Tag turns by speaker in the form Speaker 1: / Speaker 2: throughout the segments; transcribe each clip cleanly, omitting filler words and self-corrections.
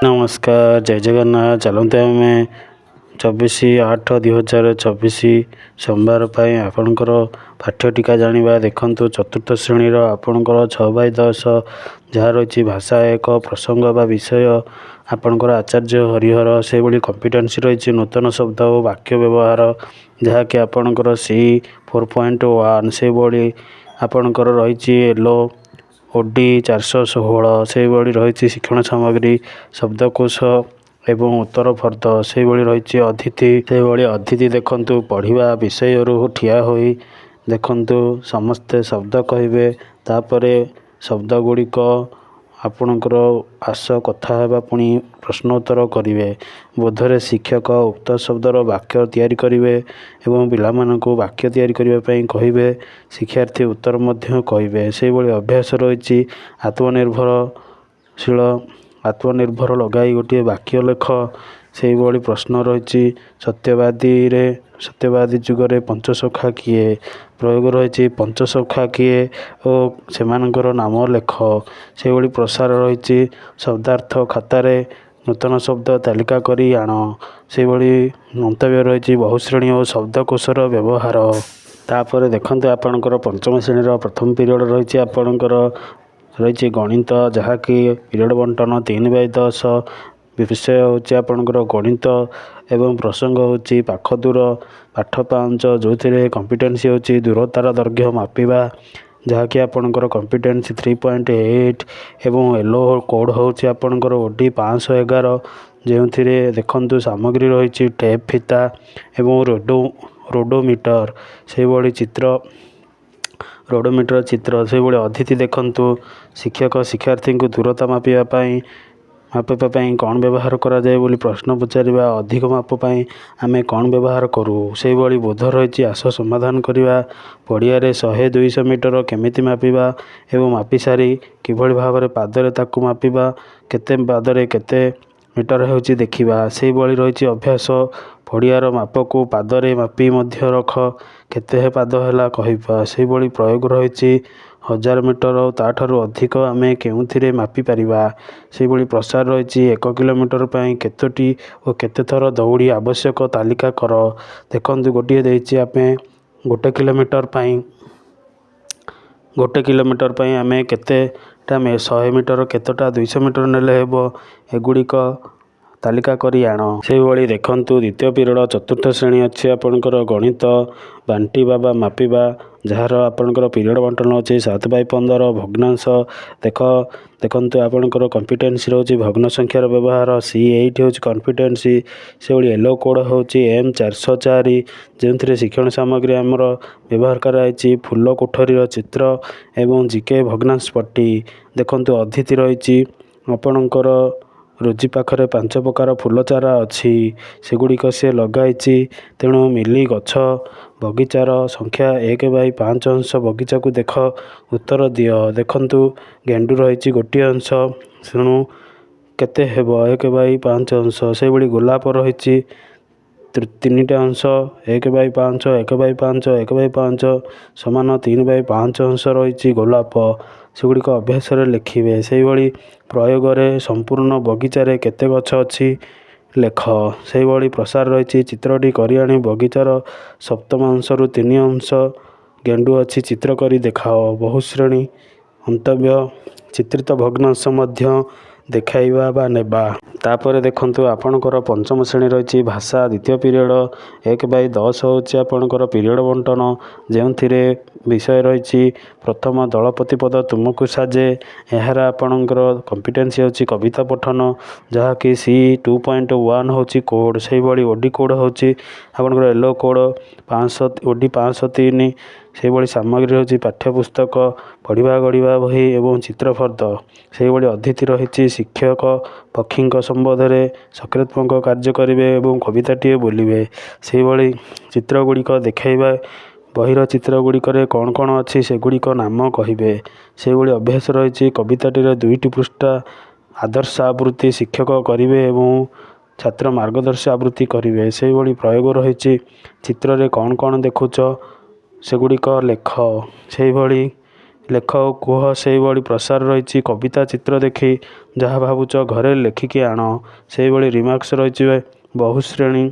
Speaker 1: नमस्कार जय जगन्नाथ। चलते आम 24/8/2024 सोमवार आपणकर पाठ्य टीका जाना देखु चतुर्थ श्रेणी आपणकर 6/10 जहाँ रही भाषा एक प्रसंग बा विषय आपणकर आचार्य हरिहर से भाई कॉम्पिटेंसी रही नूतन शब्द और वाक्य व्यवहार जहाँकि आपणकर C4.1 से भाई आपणकर रही एलो ओडी 416 से भाई रही शिक्षण सामग्री शब्दकोश एवं उत्तर फर्द से भाई रही अतिथि से भाई अतिथि देखु पढ़ा विषय ठिया हो देखु समस्ते शब्द कहे तापर शब्द गुड़िक आपणकर आस कथा पुणी प्रश्नोत्तर करेंगे बोधरे शिक्षक उक्त शब्दर वाक्य तैयारी करेंगे एवं पिलामानंकु वाक्य तैयारी करने कहे शिक्षार्थी उत्तर मध्य कहे से भाई अभ्यास रही आत्मनिर्भर लगाई गोटे वाक्य लेख से भाई प्रश्न रही सत्यवादी जुगरे पंचसखा किए प्रयोग रही पंचसखा किए और से नाम लेख से भाई प्रसार रही शब्दार्थ खातार नूतन शब्द तालिका करी आण से भाई मंतव्य रही बहुश्रेणी और शब्दकोशर व्यवहार तापर देखते आपणकर पंचम श्रेणी प्रथम पीरियड रही आपणकर रही गणित जहाँकि पीरियड बंटन 3/10 विषय हूँ आपणकर गणित एवं प्रसंग हूँ पाख दूर पाठ 5 जो थे कॉम्पिटेंसी हूँ दूरतार दैर्घ्य मापिबा जहाँकि आपणकर कॉम्पिटेंसी 3.8 एवं येलो कोड हूँ आपणकर ओडी 511 जो देखु सामग्री रही टेप फिता एवं रोडोमीटर से भाई चित्र रोडोमीटर चित्र से भाई अतिथि देखु शिक्षक शिक्षार्थी को दूरता मापिबापी कौन व्यवहार करा जाए बोली प्रश्न पचारा अधिक मापी आम कौन व्यवहार करूँ से भाई बोध रही आस समाधान करवा पड़िया 100-200 मीटर केमिति मापिबा एवं मापी सारी किभली भाव में पादरे ताकू मापिबा केते पादरे केते मीटर हो देखा से भाई रही अभ्यास पड़ियार माप को पादरे मापी मध्य रख केते पाद है कहवा से भाई प्रयोग रही 1000 मीटर और ताठू अधिक आम के मापी पारिबा से भाई प्रसार रही 1 किलोमीटर केतोटी और केते थर दौड़ी आवश्यक तालिका कर देखु गोटे देती आम 1 किलोमीटर आम केतेटा 100 मीटर केतोटा 200 मीटर नेले हेबो एगुड़िक तालिका करी आण से भाई देखु द्वितीय पीरियड चतुर्थ श्रेणी अच्छी आपणकर गणित बांटिबा बा मापिबा जार आपणकर पीरियड बंटन अच्छे 7/15 भग्नांश देखु आपणकर कॉम्पिटेंसी रोचे भग्न संख्यार व्यवहार C8 हूँ कॉन्फिडेंसी से भाई येलो कोड हूँ M404 जो शिक्षण सामग्री आमर व्यवहार कराई फूल कोठरी चित्र एवं GK भग्नांश पट्टी देखु अतिथि रही आपणकर रोजी पाखरे 5 प्रकार फूल चारा अच्छी सेगुड़िक सी लगाई तेणु मिली गछ बगीचार संख्या 1/5 अंश बगीचा को देख उत्तर दियो देखु गेंडू रही गोटे अंश तेणु केते हेब 1/5 अंश से भाई गोलाप रही 3टा अंश 1/5 1/5 1/5 समान 3/5 अंश रही गोलाप सेगुड़िक अभ्यास लिखे से भाई प्रयोग में संपूर्ण बगीचारे केते गछ अच्छी लेख से भाई प्रसार रही चित्रटी करी आनी बगीचार सप्तम अंशरू 3 अंश गेंडू अच्छी चित्र करी देखाओ बहुश्रेणी मंतव्य चित्रित भग्नांश मध्य देखाइबा बा नेबा तापर देखु आपणकर पंचम श्रेणी रही भाषा द्वितीय पीरियड 1/10 हूँ आपणकर पीरियड बंटन जो विषय रही प्रथम दलपति पद तुमको साजे यार आपणकर कॉम्पिटेंसी हूँ कविता पठन जहाँकि C2.1 हूँ कोड से भाई ओडी कोड हूँ आपणकर येलो कोड 500 ओडी 503 से भाई सामग्री हूँ पाठ्यपुस्तक पढ़ा गढ़ा बही एवं चित्रफर्द से भाई अतिथि रही शिक्षक पक्षी संबंध में सकारात्मक कार्य करेंगे और कविताटे बोलिए से भाई चित्रगुड़िक देखा बहिर चित्रगुड़िक कौन कौन अच्छी सेगुड़िक नाम कहे से भाई अभ्यास रही कविताटी 2टी पृष्ठा आदर्श आवृत्ति शिक्षक करेंगे और छात्र मार्गदर्शी आवृत्ति करेंगे से भाई प्रयोग रही चित्र रे कौन कौन देखुच सेगुड़िक लेख से भाई ଲେଖ ଓ କୁହ। ସେହିଭଳି ପ୍ରସାର ରହିଛି କବିତା ଚିତ୍ର ଦେଖି ଯାହା ଭାବୁଛ ଘରେ ଲେଖିକି ଆଣ। ସେହିଭଳି ରିମାର୍କସ୍ ରହିଛି ବହୁଶ୍ରେଣୀ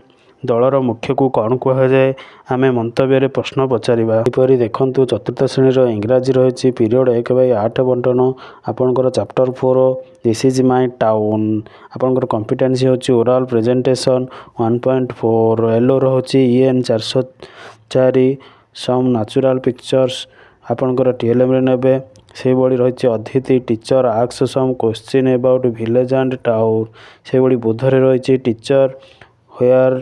Speaker 1: ଦଳର ମୁଖ୍ୟକୁ କ'ଣ କୁହାଯାଏ? ଆମେ ମନ୍ତବ୍ୟରେ ପ୍ରଶ୍ନ ପଚାରିବା। ଏହିପରି ଦେଖନ୍ତୁ ଚତୁର୍ଥ ଶ୍ରେଣୀର ଇଂରାଜୀ ରହିଛି ପିରିୟଡ଼ 1/8 ବଣ୍ଟନ। ଆପଣଙ୍କର chapter 4 this is my town. ଆପଣଙ୍କର କମ୍ପିଟେନ୍ସି ହେଉଛି ଓରାଲ୍ ପ୍ରେଜେଣ୍ଟେସନ୍ 1.4। ଏଲୋ ରହୁଛି EN 404 ସମ୍ ନ୍ୟାଚୁରାଲ୍ ପିକ୍ଚର୍ସ ଆପଣଙ୍କର TLMରେ ନେବେ। ସେହିଭଳି ରହିଛି ଅଦିତି teacher asks some question about village and town. ସେହିଭଳି ବୁଧରେ ରହିଛି teacher where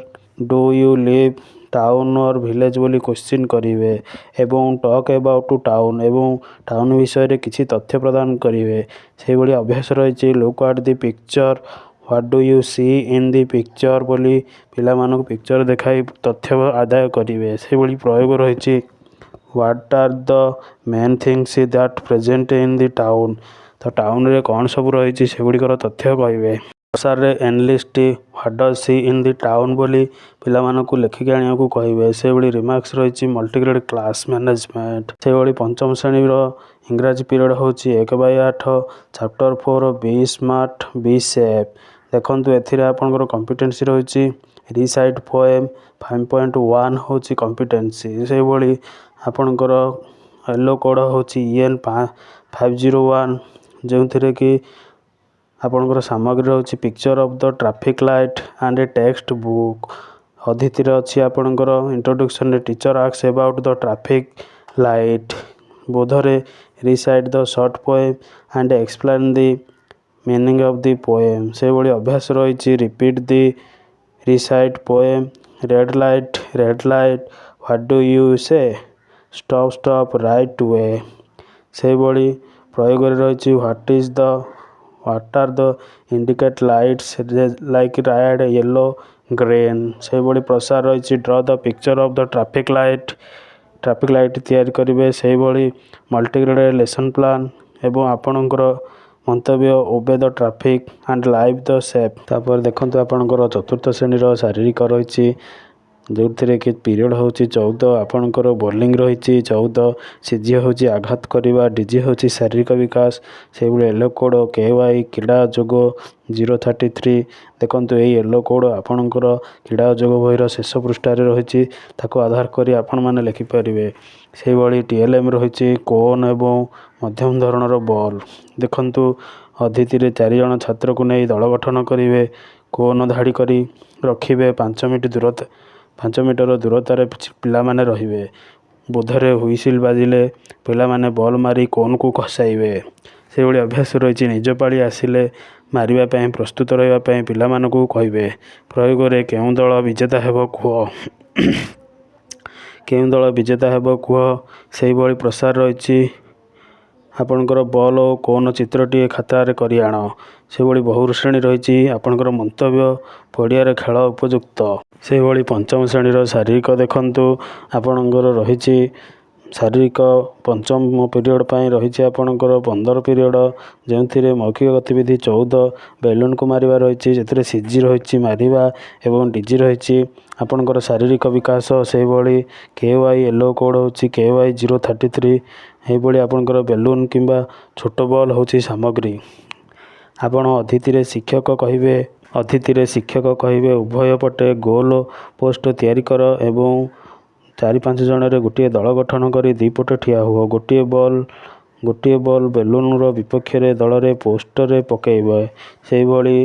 Speaker 1: do you live town or village ବୋଲି କୋଶ୍ଚିନ୍ କରିବେ ଏବଂ ଟକ୍ ଏବାଉଟ୍ ଟାଉନ୍ ଏବଂ ଟାଉନ୍ ବିଷୟରେ କିଛି ତଥ୍ୟ ପ୍ରଦାନ କରିବେ। ସେହିଭଳି ଅଭ୍ୟାସ ରହିଛି look at the picture what do you see in the picture ବୋଲି ପିଲାମାନଙ୍କୁ ପିକ୍ଚର ଦେଖାଇ ତଥ୍ୟ ଆଦାୟ କରିବେ। ସେହିଭଳି ପ୍ରୟୋଗ ରହିଛି what are the main things that present in the town. ତ ଟାଉନରେ କ'ଣ ସବୁ ରହିଛି ସେଗୁଡ଼ିକର ତଥ୍ୟ କହିବେ। ପ୍ରସାରରେ enlist what does see in the town ବୋଲି ପିଲାମାନଙ୍କୁ ଲେଖିକି ଆଣିବାକୁ କହିବେ। ସେହିଭଳି ରିମାର୍କସ୍ ରହିଛି ମଲ୍ଟିଗ୍ରେଡ୍ କ୍ଲାସ୍ ମ୍ୟାନେଜମେଣ୍ଟ। ସେହିଭଳି ପଞ୍ଚମ ଶ୍ରେଣୀର ଇଂରାଜୀ ପିରିୟଡ଼ ହେଉଛି 1/8 ଚାପ୍ଟର 4 ବି ସ୍ମାର୍ଟ ବି ସେଫ୍। ଦେଖନ୍ତୁ ଏଥିରେ ଆପଣଙ୍କର କମ୍ପିଟେନ୍ସି ରହିଛି ରିସାଇଟ୍ ପୋଏମ୍ 5.1 ହେଉଛି କମ୍ପିଟେନ୍ସି। ସେହିଭଳି ଆପଣଙ୍କର ୟେଲୋ କୋଡ଼ ହେଉଛି EN 501 ଯେଉଁଥିରେ କି ଆପଣଙ୍କର ସାମଗ୍ରୀ ରହୁଛି picture of the traffic light and a text book. ଅଦିତିରେ ଅଛି ଆପଣଙ୍କର ଇଣ୍ଟ୍ରୋଡକ୍ସନରେ teacher asks about the traffic light. ବୋଧରେ recite the short poem and explain the meaning of the poem. ସେହିଭଳି ଅଭ୍ୟାସ ରହିଛି repeat the recite poem red light what do you say stop stop right way. ସେହିଭଳି ପ୍ରୟୋଗରେ ରହିଛି what are the indicate lights like red yellow green. ସେହିଭଳି ପ୍ରସାର ରହିଛି draw the picture of the traffic light ତିଆରି କରିବେ। ସେହିଭଳି ମଲ୍ଟିଗ୍ରେଡ୍ ଲେସନ୍ ପ୍ଲାନ୍ ଏବଂ ଆପଣଙ୍କର ମନ୍ତବ୍ୟ obey the traffic and live the safe. ତାପରେ ଦେଖନ୍ତୁ ଆପଣଙ୍କର ଚତୁର୍ଥ ଶ୍ରେଣୀର ଶାରୀରିକ ରହିଛି ଯେଉଁଥିରେ କି ପିରିୟଡ଼ ହେଉଛି 14। ଆପଣଙ୍କର ବୋଲିଂ ରହିଛି 14। CG ହେଉଛି ଆଘାତ କରିବା, DG ହେଉଛି ଶାରୀରିକ ବିକାଶ। ସେହିଭଳି ୟେଲୋ କୋଡ଼ KY କ୍ରୀଡ଼ା ଯୋଗ 033। ଦେଖନ୍ତୁ ଏହି ୟେଲୋ କୋଡ଼ ଆପଣଙ୍କର କ୍ରୀଡ଼ା ଯୋଗ ବହିର ଶେଷ ପୃଷ୍ଠାରେ ରହିଛି, ତାକୁ ଆଧାର କରି ଆପଣମାନେ ଲେଖିପାରିବେ। ସେହିଭଳି TLM ରହିଛି କୋନ୍ ଏବଂ ମଧ୍ୟମ ଧରଣର ବଲ୍। ଦେଖନ୍ତୁ ଅଦିତିରେ 4 ଜଣ ଛାତ୍ରକୁ ନେଇ ଦଳ ଗଠନ କରିବେ। କୋନ୍ ଧାଡ଼ି କରି ରଖିବେ। 5 ମିଟର ଦୂରତାରେ ପିଲାମାନେ ରହିବେ। ବୋଧରେ ହୁଇସିଲ୍ ବାଜିଲେ ପିଲାମାନେ ବଲ୍ ମାରି କୋନ୍କୁ ଖସାଇବେ। ସେହିଭଳି ଅଭ୍ୟାସ ରହିଛି ନିଜ ପାଳି ଆସିଲେ ମାରିବା ପାଇଁ ପ୍ରସ୍ତୁତ ରହିବା ପାଇଁ ପିଲାମାନଙ୍କୁ କହିବେ। ପ୍ରୟୋଗରେ କେଉଁ ଦଳ ବିଜେତା ହେବ କୁହ। ସେହିଭଳି ପ୍ରସାର ରହିଛି ଆପଣଙ୍କର ବଲ୍ ଓ କୋନ୍ ଚିତ୍ରଟିଏ ଖାତାରେ କରି ଆଣ। ସେହିଭଳି ବହୁ ଶ୍ରେଣୀ ରହିଛି ଆପଣଙ୍କର ମନ୍ତବ୍ୟ ପଡ଼ିଆରେ ଖେଳ ଉପଯୁକ୍ତ। ସେହିଭଳି ପଞ୍ଚମ ଶ୍ରେଣୀର ଶାରୀରିକ ଦେଖନ୍ତୁ ଆପଣଙ୍କର ରହିଛି ଶାରୀରିକ ପଞ୍ଚମ ପିରିୟଡ଼ ପାଇଁ ରହିଛି ଆପଣଙ୍କର 15 ପିରିୟଡ଼ ଯେଉଁଥିରେ ମୌଖିକ ଗତିବିଧି 14 ବେଲୁନ୍କୁ ମାରିବା ରହିଛି ସେଥିରେ CG ରହିଛି ମାରିବା ଏବଂ DG ରହିଛି ଆପଣଙ୍କର ଶାରୀରିକ ବିକାଶ। ସେହିଭଳି KY ୟେଲୋ କୋଡ଼ ହେଉଛି KY 033। ଏହିଭଳି ଆପଣଙ୍କର ବେଲୁନ୍ କିମ୍ବା ଛୋଟ ବଲ୍ ହେଉଛି ସାମଗ୍ରୀ। ଆପଣ ଅଦିତିରେ ଶିକ୍ଷକ କହିବେ ଉଭୟ ପଟେ ଗୋଲ ପୋଷ୍ଟ ତିଆରି କର ଏବଂ 4-5 ଜଣରେ ଗୋଟିଏ ଦଳ ଗଠନ କରି ଦୁଇ ପଟେ ଠିଆ ହୁଅ। ଗୋଟିଏ ବଲ୍ ବେଲୁନ୍ର ବିପକ୍ଷରେ ଦଳରେ ପୋଷ୍ଟରେ ପକାଇବେ। ସେହିଭଳି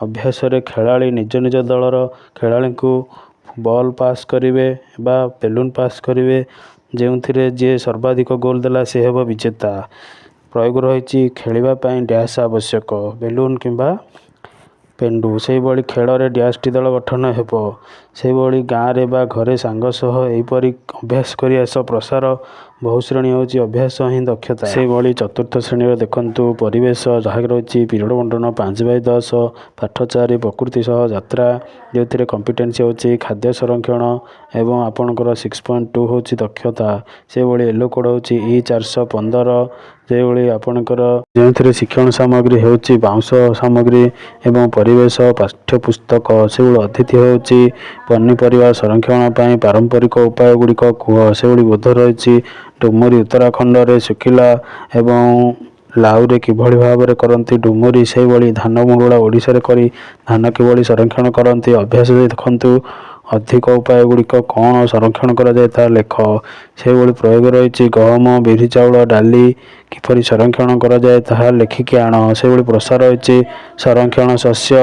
Speaker 1: ଅଭ୍ୟାସରେ ଖେଳାଳି ନିଜ ନିଜ ଦଳର ଖେଳାଳିଙ୍କୁ ବଲ୍ ପାସ୍ କରିବେ ବା ବେଲୁନ୍ ପାସ୍ କରିବେ ଯେଉଁଥିରେ ଯିଏ ସର୍ବାଧିକ ଗୋଲ୍ ଦେଲା ସେ ହେବ ବିଜେତା। ପ୍ରୟୋଗ ରହିଛି ଖେଳିବା ପାଇଁ ଡ୍ୟାସ୍ ଆବଶ୍ୟକ ବେଲୁନ୍ କିମ୍ବା ପେଣ୍ଡୁ। ସେହିଭଳି ଖେଳରେ ଡ୍ୟାସ୍ଟି ଦଳ ଗଠନ ହେବ। ସେହିଭଳି ଗାଁରେ ବା ଘରେ ସାଙ୍ଗ ସହ ଏହିପରି ଅଭ୍ୟାସ କରି ଆସ। ପ୍ରସାର ବହୁ ଶ୍ରେଣୀ ହେଉଛି ଅଭ୍ୟାସ ହିଁ ଦକ୍ଷତା। ସେହିଭଳି ଚତୁର୍ଥ ଶ୍ରେଣୀର ଦେଖନ୍ତୁ ପରିବେଶ ଯାହା ରହିଛି ପିରିୟଡ଼ ବଣ୍ଟନ 5/10 ପାଠ 4 ପ୍ରକୃତି ସହ ଯାତ୍ରା ଯେଉଁଥିରେ କମ୍ପିଟେନ୍ସି ହେଉଛି ଖାଦ୍ୟ ସଂରକ୍ଷଣ ଏବଂ ଆପଣଙ୍କର 6.2 ହେଉଛି ଦକ୍ଷତା। ସେହିଭଳି ୟେଲୋ କୋଡ଼ ହେଉଛି E415 ସେହିଭଳି ଆପଣଙ୍କର ଯେଉଁଥିରେ ଶିକ୍ଷଣ ସାମଗ୍ରୀ ହେଉଛି ବାଉଁଶ ସାମଗ୍ରୀ ଏବଂ ପରିବେଶ ପାଠ୍ୟପୁସ୍ତକ। ସେହିଭଳି ଅତିଥି ହେଉଛି ପନିପରିବା ସଂରକ୍ଷଣ ପାଇଁ ପାରମ୍ପରିକ ଉପାୟ ଗୁଡ଼ିକ କୁହ। ସେହିଭଳି ବୋଧ ରହିଛି ଡୁମୁରି ଉତ୍ତରାଖଣ୍ଡରେ ଶୁଖିଲା ଏବଂ ଲାଉରେ କିଭଳି ଭାବରେ କରନ୍ତି ଡୁମୁରି, ସେହିଭଳି ଧାନ ମୁଣ୍ଡୁଳା ଓଡ଼ିଶାରେ କରି ଧାନ କିଭଳି ସଂରକ୍ଷଣ କରନ୍ତି ଅଭ୍ୟାସ ଦେଖନ୍ତୁ। ଅଧିକ ଉପାୟ ଗୁଡ଼ିକ କ'ଣ ସଂରକ୍ଷଣ କରାଯାଏ ତାହା ଲେଖ। ସେହିଭଳି ପ୍ରୟୋଗ ରହିଛି ଗହମ, ବିରି, ଚାଉଳ, ଡାଲି କିପରି ସଂରକ୍ଷଣ କରାଯାଏ ତାହା ଲେଖିକି ଆଣ। ସେହିଭଳି ପ୍ରସାର ରହିଛି ସଂରକ୍ଷଣ ଶସ୍ୟ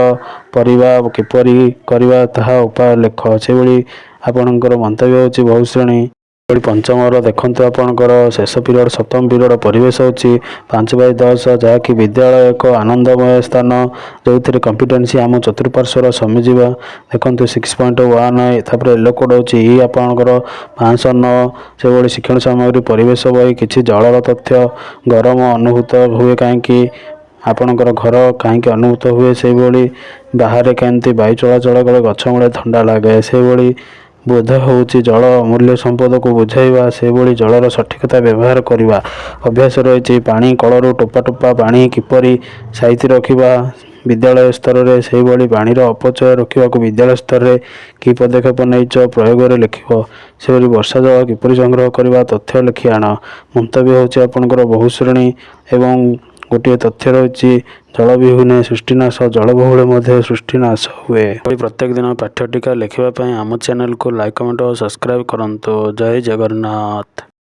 Speaker 1: ପରିବା କିପରି କରିବା ତାହା ଉପାୟ ଲେଖ। ସେହିଭଳି ଆପଣଙ୍କର ମନ୍ତବ୍ୟ ହେଉଛି ବହୁ ଶ୍ରେଣୀ। ସେହିଭଳି ପଞ୍ଚମର ଦେଖନ୍ତୁ ଆପଣଙ୍କର ଶେଷ ପିରିୟଡ଼ ସପ୍ତମ ପିରିୟଡ଼ ପରିବେଶ ହେଉଛି 5/10, ଯାହାକି ବିଦ୍ୟାଳୟ ଏକ ଆନନ୍ଦମୟ ସ୍ଥାନ ଯେଉଁଥିରେ କମ୍ପିଟେନ୍ସି ଆମ ଚତୁଃପାର୍ଶ୍ୱର ସମିଯିବା। ଦେଖନ୍ତୁ 6.1 ତାପରେ ୟେଲୋ କୋଡ଼ ହେଉଛି ଇ ଆପଣଙ୍କର 509। ସେଭଳି ଶିକ୍ଷଣ ସାମଗ୍ରୀ ପରିବେଶ ବହି କିଛି ଜଳର ତଥ୍ୟ ଗରମ ଅନୁଭୂତ ହୁଏ କାହିଁକି, ଆପଣଙ୍କର ଘର କାହିଁକି ଅନୁଭୂତ ହୁଏ, ସେହିଭଳି ବାହାରେ କେମିତି ବାୟୁ ଚଳାଚଳ କଲେ ଗଛ ମୂଳେ ଥଣ୍ଡା ଲାଗେ। ସେହିଭଳି ବୋଧ ହେଉଛି ଜଳ ଅମୂଲ୍ୟ ସମ୍ପଦକୁ ବୁଝାଇବା, ସେହିଭଳି ଜଳର ସଠିକତା ବ୍ୟବହାର କରିବା। ଅଭ୍ୟାସ ରହିଛି ପାଣି କଳରୁ ଟୋପା ଟୋପା ପାଣି କିପରି ସାଇତି ରଖିବା ବିଦ୍ୟାଳୟ ସ୍ତରରେ, ସେହିଭଳି ପାଣିର ଅପଚୟ ରୋକିବାକୁ ବିଦ୍ୟାଳୟ ସ୍ତରରେ କି ପଦକ୍ଷେପ ନେଇଛ ପ୍ରୟୋଗରେ ଲେଖିବ। ସେହିଭଳି ବର୍ଷା ଜଳ କିପରି ସଂଗ୍ରହ କରିବା ତଥ୍ୟ ଲେଖି ଆଣ। ମନ୍ତବ୍ୟ ହେଉଛି ଆପଣଙ୍କର ବହୁ ଶ୍ରେଣୀ ଏବଂ ଗୋଟିଏ ତଥ୍ୟ ରହିଛି ଜଳ ବିହୁନେ ସୃଷ୍ଟିନାଶ, ଜଳବହୁଳେ ମଧ୍ୟ ସୃଷ୍ଟିନାଶ ହୁଏ। ପ୍ରତ୍ୟେକ ଦିନ ପାଠ୍ୟ ଟିକା ଲେଖିବା ପାଇଁ ଆମ ଚ୍ୟାନେଲକୁ ଲାଇକ୍, କମେଣ୍ଟ ଓ ସବସ୍କ୍ରାଇବ୍ କରନ୍ତୁ। ଜୟ ଜଗନ୍ନାଥ।